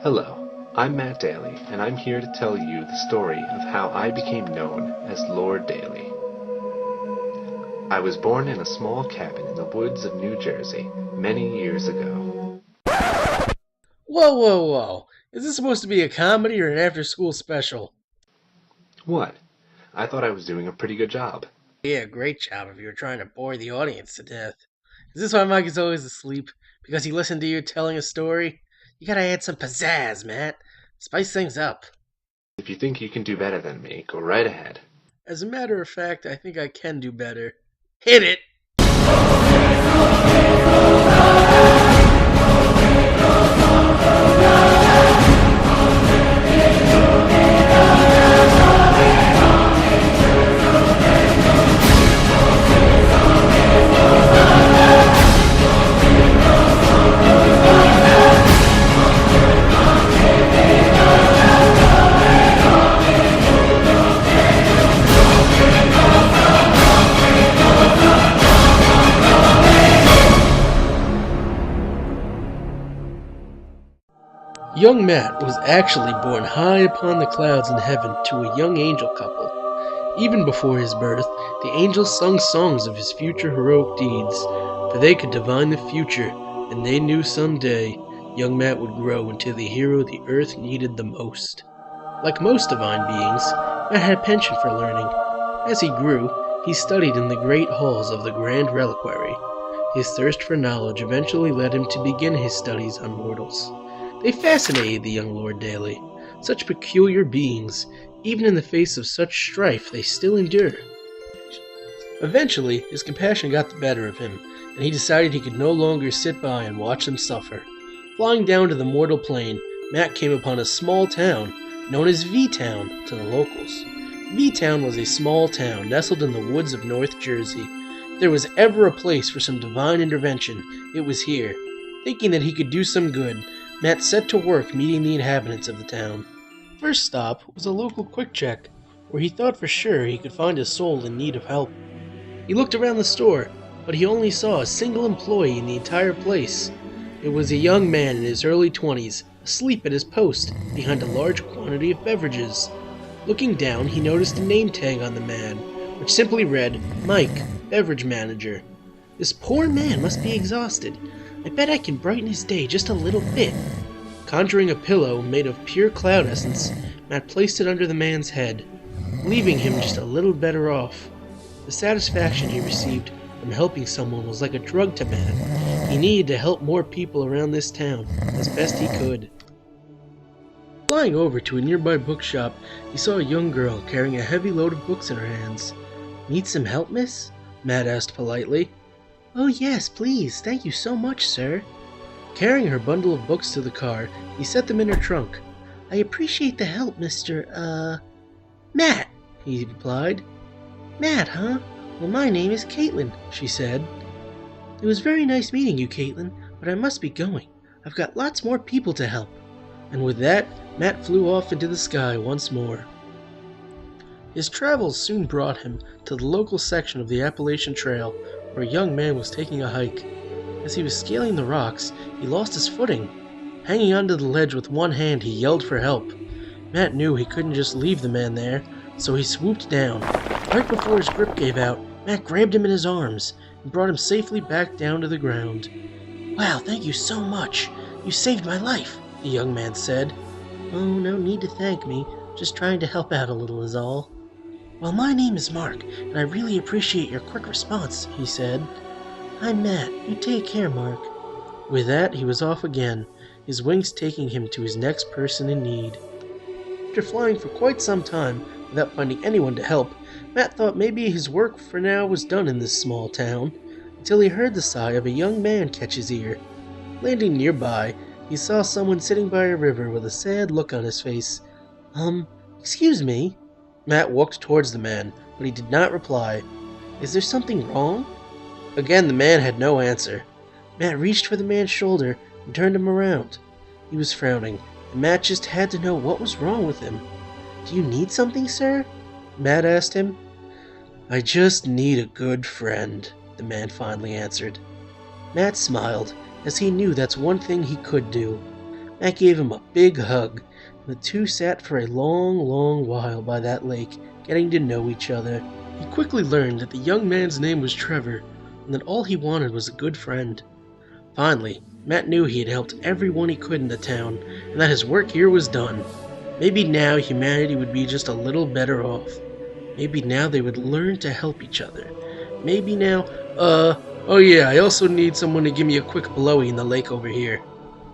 Hello, I'm Matt Daly, and I'm here to tell you the story of how I became known as Lord Daly. I was born in a small cabin in the woods of New Jersey many years ago. Whoa, whoa, whoa. Is this supposed to be a comedy or an after-school special? What? I thought I was doing a pretty good job. Yeah, great job if you were trying to bore the audience to death. Is this why Mike is always asleep? Because he listened to you telling a story? You gotta add some pizzazz, Matt. Spice things up. If you think you can do better than me, go right ahead. As a matter of fact, I think I can do better. Hit it! Young Matt was actually born high upon the clouds in heaven to a young angel couple. Even before his birth, the angels sung songs of his future heroic deeds, for they could divine the future, and they knew someday young Matt would grow into the hero the earth needed the most. Like most divine beings, Matt had a penchant for learning. As he grew, he studied in the great halls of the Grand Reliquary. His thirst for knowledge eventually led him to begin his studies on mortals. They fascinated the young Lord Daly. Such peculiar beings, even in the face of such strife, they still endure. Eventually, his compassion got the better of him, and he decided he could no longer sit by and watch them suffer. Flying down to the mortal plane, Matt came upon a small town, known as V-Town to the locals. V-Town was a small town nestled in the woods of North Jersey. If there was ever a place for some divine intervention, it was here. Thinking that he could do some good, Matt set to work meeting the inhabitants of the town. First stop was a local quick check, where he thought for sure he could find a soul in need of help. He looked around the store, but he only saw a single employee in the entire place. It was a young man in his early 20s, asleep at his post, behind a large quantity of beverages. Looking down, he noticed a name tag on the man, which simply read, Mike, Beverage Manager. This poor man must be exhausted. I bet I can brighten his day just a little bit. Conjuring a pillow made of pure cloud essence, Matt placed it under the man's head, leaving him just a little better off. The satisfaction he received from helping someone was like a drug to Matt. He needed to help more people around this town as best he could. Flying over to a nearby bookshop, he saw a young girl carrying a heavy load of books in her hands. Need some help, miss? Matt asked politely. Oh yes, please. Thank you so much, sir. Carrying her bundle of books to the car, he set them in her trunk. I appreciate the help, Mr. Matt, he replied. Matt, huh? Well, my name is Caitlin, she said. It was very nice meeting you, Caitlin, but I must be going. I've got lots more people to help. And with that, Matt flew off into the sky once more. His travels soon brought him to the local section of the Appalachian Trail, where a young man was taking a hike. As he was scaling the rocks, he lost his footing. Hanging onto the ledge with one hand, he yelled for help. Matt knew he couldn't just leave the man there, so he swooped down. Right before his grip gave out, Matt grabbed him in his arms and brought him safely back down to the ground. Wow, thank you so much. You saved my life, the young man said. Oh, no need to thank me. Just trying to help out a little is all. Well, my name is Mark, and I really appreciate your quick response, he said. I'm Matt. You take care, Mark. With that, he was off again, his wings taking him to his next person in need. After flying for quite some time without finding anyone to help, Matt thought maybe his work for now was done in this small town, until he heard the sigh of a young man catch his ear. Landing nearby, he saw someone sitting by a river with a sad look on his face. Excuse me? Matt walked towards the man, but he did not reply. Is there something wrong? Again, the man had no answer. Matt reached for the man's shoulder and turned him around. He was frowning, and Matt just had to know what was wrong with him. Do you need something, sir? Matt asked him. I just need a good friend, the man finally answered. Matt smiled, as he knew that's one thing he could do. Matt gave him a big hug, and the two sat for a long, long while by that lake, getting to know each other. He quickly learned that the young man's name was Trevor, and that all he wanted was a good friend. Finally, Matt knew he had helped everyone he could in the town, and that his work here was done. Maybe now humanity would be just a little better off. Maybe now they would learn to help each other. Maybe now, oh yeah, I also need someone to give me a quick blowy in the lake over here.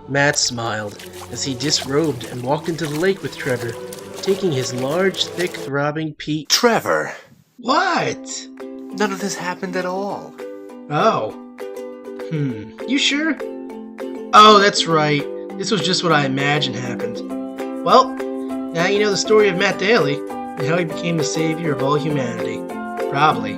Matt smiled as he disrobed and walked into the lake with Trevor, taking his large, thick, throbbing pee. Trevor! What? None of this happened at all. Oh. You sure? Oh, that's right. This was just what I imagined happened. Well, now you know the story of Matt Daly and how he became the savior of all humanity. Probably.